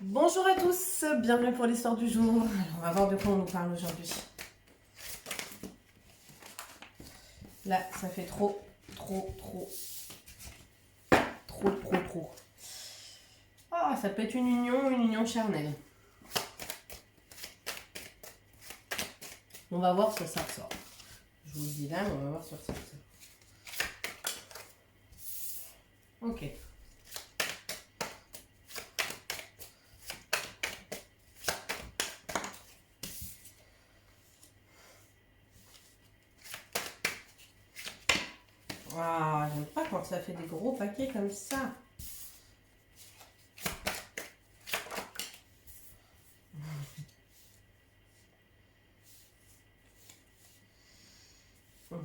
Bonjour à tous, bienvenue pour l'histoire du jour. Alors, on va voir de quoi on nous parle aujourd'hui. Là, ça fait trop. Ah, ça peut être une union charnelle. On va voir ce que ça ressort. Je vous le dis là, mais on va voir ce que ça ressort. Ok. Ah, j'aime pas quand ça fait des gros paquets comme ça. Ok.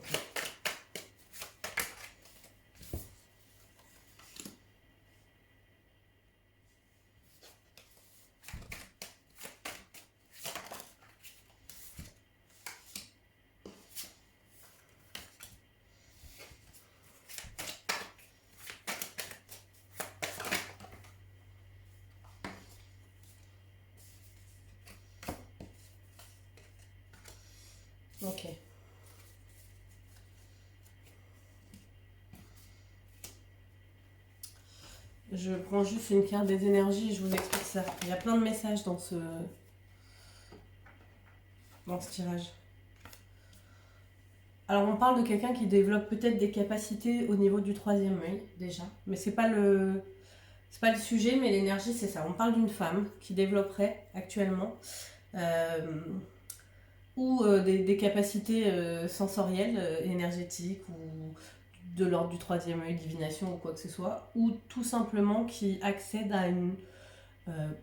Ok. Je prends juste une carte des énergies et je vous explique ça. Il y a plein de messages dans ce tirage. Alors on parle de quelqu'un qui développe peut-être des capacités au niveau du troisième œil déjà, mais c'est pas le sujet, mais l'énergie c'est ça. On parle d'une femme qui développerait actuellement euh, ou des capacités sensorielles, énergétiques ou de l'ordre du troisième œil, divination ou quoi que ce soit, ou tout simplement qui accède à une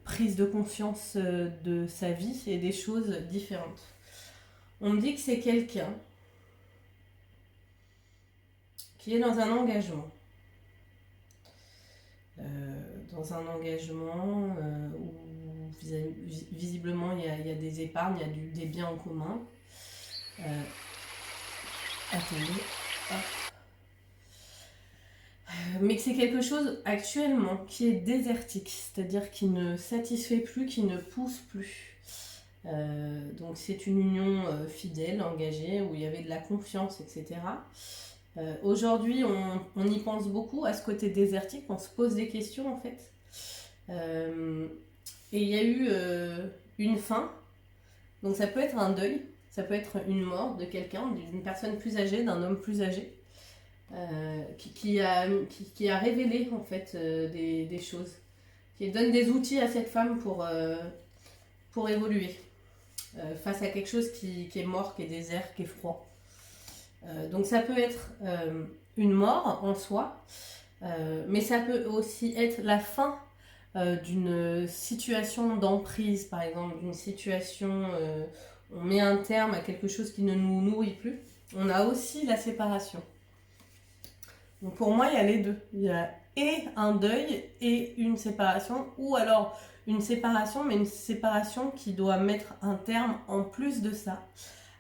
prise de conscience de sa vie et des choses différentes. On me dit que c'est quelqu'un qui est dans un engagement. Dans un engagement où visiblement il y a des épargnes, il y a des biens en commun. Attendez, hop. Mais que c'est quelque chose actuellement qui est désertique, c'est-à-dire qui ne satisfait plus, qui ne pousse plus. Donc c'est une union fidèle, engagée, où il y avait de la confiance, etc. Aujourd'hui, on y pense beaucoup à ce côté désertique, on se pose des questions en fait. Et il y a eu une fin, donc ça peut être un deuil, ça peut être une mort de quelqu'un, d'une personne plus âgée, d'un homme plus âgé, qui a révélé en fait des choses, qui donne des outils à cette femme pour évoluer face à quelque chose qui est mort, qui est désert, qui est froid. Donc ça peut être une mort en soi, mais ça peut aussi être la fin d'une situation d'emprise, par exemple, d'une situation, on met un terme à quelque chose qui ne nous nourrit plus. On a aussi la séparation. Donc pour moi, il y a les deux. Il y a et un deuil et une séparation, ou alors une séparation, mais une séparation qui doit mettre un terme en plus de ça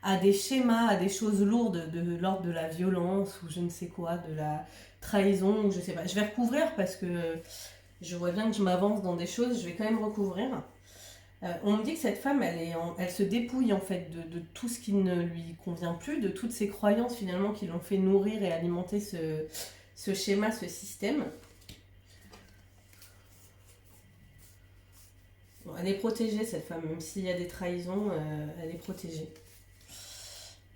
à des schémas, à des choses lourdes de l'ordre de la violence ou je ne sais quoi, de la trahison ou je sais pas. Je vais recouvrir parce que je vois bien que je m'avance dans des choses, je vais quand même recouvrir. On me dit que cette femme, elle se dépouille en fait de tout ce qui ne lui convient plus, de toutes ces croyances finalement qui l'ont fait nourrir et alimenter ce schéma, ce système. Bon, elle est protégée cette femme, même s'il y a des trahisons, elle est protégée.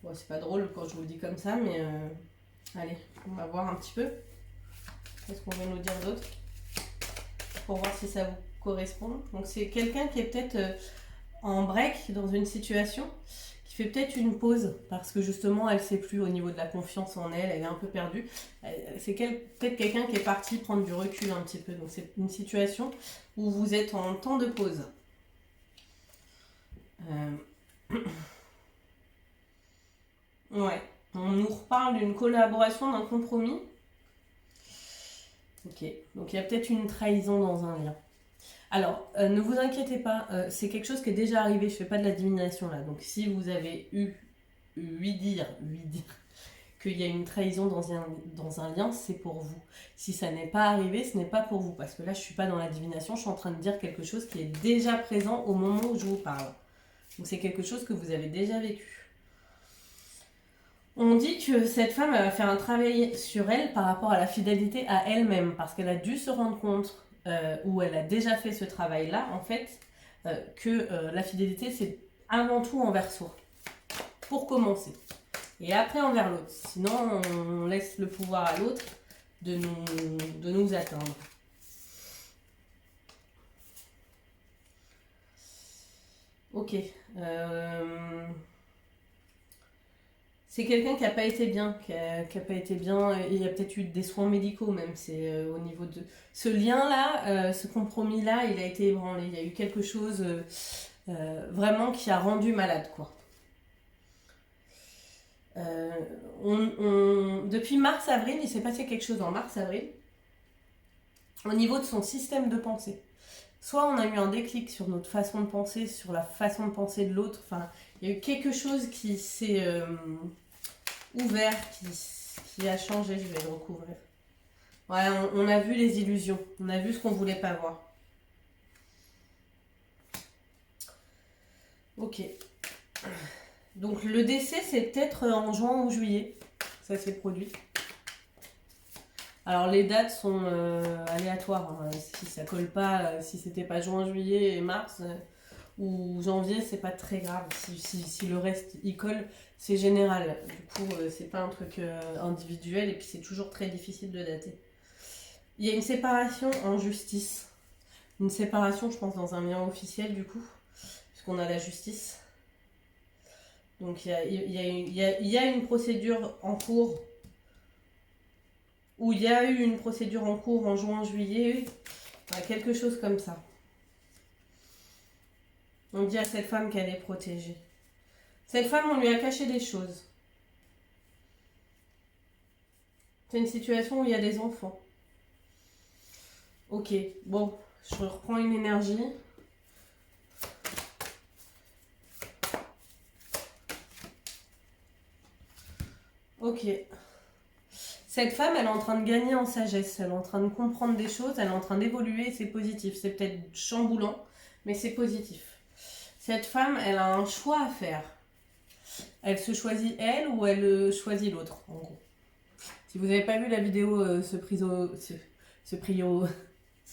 Bon, c'est pas drôle quand je vous le dis comme ça, mais allez, on va voir un petit peu. Qu'est-ce qu'on va nous dire d'autre pour voir si ça vous correspond. Donc c'est quelqu'un qui est peut-être en break dans une situation, qui fait peut-être une pause parce que justement elle sait plus au niveau de la confiance en elle, elle est un peu perdue. C'est peut-être quelqu'un qui est parti prendre du recul un petit peu. Donc c'est une situation où vous êtes en temps de pause. Ouais, on nous reparle d'une collaboration, d'un compromis. Ok, donc il y a peut-être une trahison dans un lien. Alors, ne vous inquiétez pas, c'est quelque chose qui est déjà arrivé, je fais pas de la divination là. Donc si vous avez eu lui dire qu'il y a une trahison dans un lien, c'est pour vous. Si ça n'est pas arrivé, ce n'est pas pour vous. Parce que là, je ne suis pas dans la divination, je suis en train de dire quelque chose qui est déjà présent au moment où je vous parle. Donc c'est quelque chose que vous avez déjà vécu. On dit que cette femme elle va faire un travail sur elle par rapport à la fidélité à elle-même. Parce qu'elle a dû se rendre compte, ou elle a déjà fait ce travail-là, en fait, que la fidélité, c'est avant tout envers soi. Pour commencer. Et après envers l'autre. Sinon, on laisse le pouvoir à l'autre de nous atteindre. Ok. C'est quelqu'un qui n'a pas été bien. Qui a pas été bien. Il y a peut-être eu des soins médicaux même. C'est au niveau de... Ce lien-là, ce compromis-là, il a été ébranlé. Il y a eu quelque chose vraiment qui a rendu malade, quoi. Depuis mars-avril, il s'est passé quelque chose en mars-avril au niveau de son système de pensée. Soit on a eu un déclic sur notre façon de penser, sur la façon de penser de l'autre. Enfin, il y a eu quelque chose qui s'est ouvert, qui a changé. Je vais le recouvrir. Ouais, on a vu les illusions. On a vu ce qu'on ne voulait pas voir. Ok. Donc le décès, c'est peut-être en juin ou juillet. Ça s'est produit. Alors les dates sont aléatoires. Hein. Si ça colle pas, si c'était pas juin, juillet et mars ou janvier, c'est pas très grave. Si le reste y colle, c'est général. Du coup, c'est pas un truc individuel et puis c'est toujours très difficile de dater. Il y a une séparation en justice. Une séparation, je pense, dans un lien officiel du coup, puisqu'on a la justice. Donc il y a une procédure en cours, où il y a eu une procédure en cours en juin, juillet, quelque chose comme ça. On dit à cette femme qu'elle est protégée. Cette femme, on lui a caché des choses. C'est une situation où il y a des enfants. Ok, bon, je reprends une énergie. Ok. Cette femme, elle est en train de gagner en sagesse, elle est en train de comprendre des choses, elle est en train d'évoluer, c'est positif. C'est peut-être chamboulant, mais c'est positif. Cette femme, elle a un choix à faire. Elle se choisit elle ou elle choisit l'autre, en gros. Si vous n'avez pas vu la vidéo se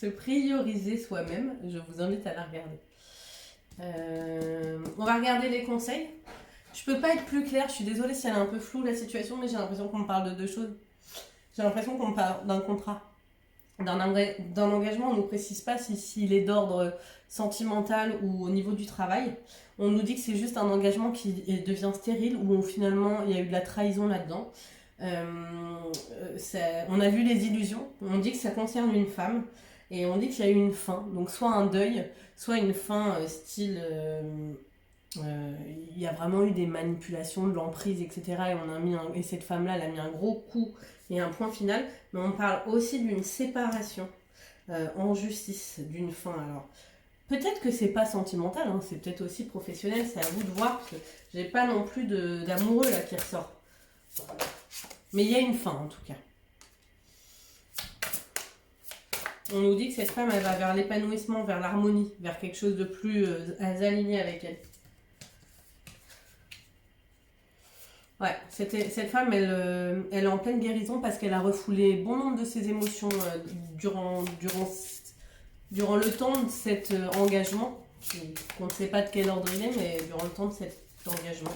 prioriser soi-même, je vous invite à la regarder. On va regarder les conseils. Je peux pas être plus claire, je suis désolée si elle est un peu floue la situation, mais j'ai l'impression qu'on me parle de deux choses. J'ai l'impression qu'on me parle d'un contrat, d'un engagement. On ne nous précise pas s'il est d'ordre sentimental ou au niveau du travail. On nous dit que c'est juste un engagement qui devient stérile, où finalement il y a eu de la trahison là-dedans. On a vu les illusions, on dit que ça concerne une femme, et on dit qu'il y a eu une fin. Donc soit un deuil, soit une fin style... il y a vraiment eu des manipulations, de l'emprise, etc. Et cette femme-là, elle a mis un gros coup et un point final. Mais on parle aussi d'une séparation en justice, d'une fin. Alors, peut-être que c'est pas sentimental, hein, c'est peut-être aussi professionnel, c'est à vous de voir, parce que j'ai pas non plus d'amoureux là qui ressort. Mais il y a une fin en tout cas. On nous dit que cette femme, elle va vers l'épanouissement, vers l'harmonie, vers quelque chose de plus aligné avec elle. Ouais, cette femme, elle est en pleine guérison parce qu'elle a refoulé bon nombre de ses émotions durant le temps de cet engagement. On ne sait pas de quel ordre il est, mais durant le temps de cet engagement.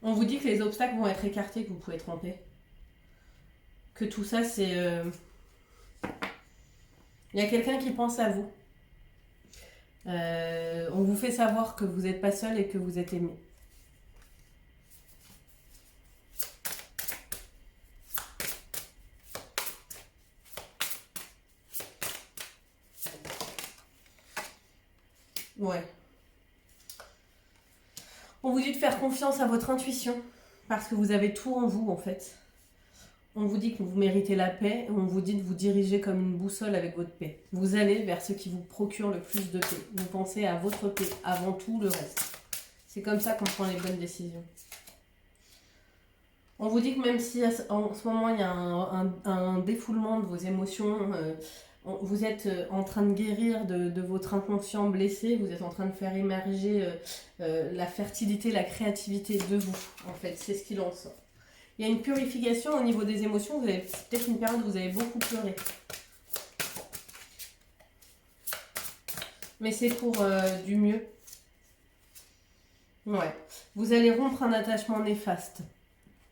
On vous dit que les obstacles vont être écartés, que vous pouvez tromper. Que tout ça, c'est... Il y a quelqu'un qui pense à vous. On vous fait savoir que vous n'êtes pas seul et que vous êtes aimé. Ouais. On vous dit de faire confiance à votre intuition, parce que vous avez tout en vous en fait. On vous dit que vous méritez la paix, on vous dit de vous diriger comme une boussole avec votre paix. Vous allez vers ce qui vous procure le plus de paix. Vous pensez à votre paix avant tout le reste. C'est comme ça qu'on prend les bonnes décisions. On vous dit que même si en ce moment il y a un défoulement de vos émotions, vous êtes en train de guérir de votre inconscient blessé, vous êtes en train de faire émerger la fertilité, la créativité de vous, en fait, c'est ce qu'il en sort. Il y a une purification au niveau des émotions, vous avez peut-être une période où vous avez beaucoup pleuré. Mais c'est pour du mieux. Ouais. Vous allez rompre un attachement néfaste.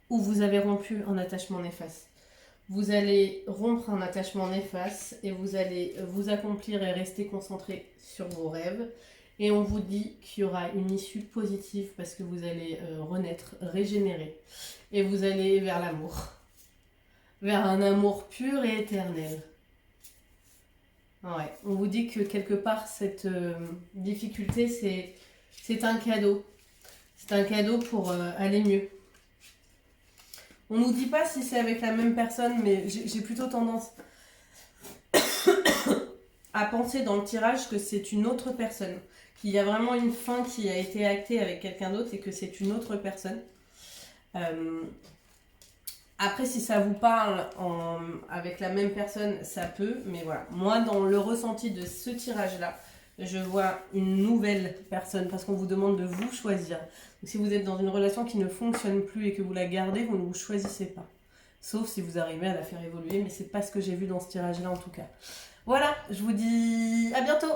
Ou vous avez rompu un attachement néfaste. Vous allez rompre un attachement néfaste et vous allez vous accomplir et rester concentré sur vos rêves. Et on vous dit qu'il y aura une issue positive parce que vous allez renaître, régénérer. Et vous allez vers l'amour. Vers un amour pur et éternel. Ouais. On vous dit que quelque part, cette difficulté, c'est un cadeau. C'est un cadeau pour aller mieux. On nous dit pas si c'est avec la même personne, mais j'ai plutôt tendance à penser dans le tirage que c'est une autre personne. Qu'il y a vraiment une fin qui a été actée avec quelqu'un d'autre et que c'est une autre personne. Après, si ça vous parle avec la même personne, ça peut. Mais voilà, moi, dans le ressenti de ce tirage-là, je vois une nouvelle personne parce qu'on vous demande de vous choisir. Donc, si vous êtes dans une relation qui ne fonctionne plus et que vous la gardez, vous ne vous choisissez pas. Sauf si vous arrivez à la faire évoluer, mais c'est pas ce que j'ai vu dans ce tirage-là en tout cas. Voilà, je vous dis à bientôt!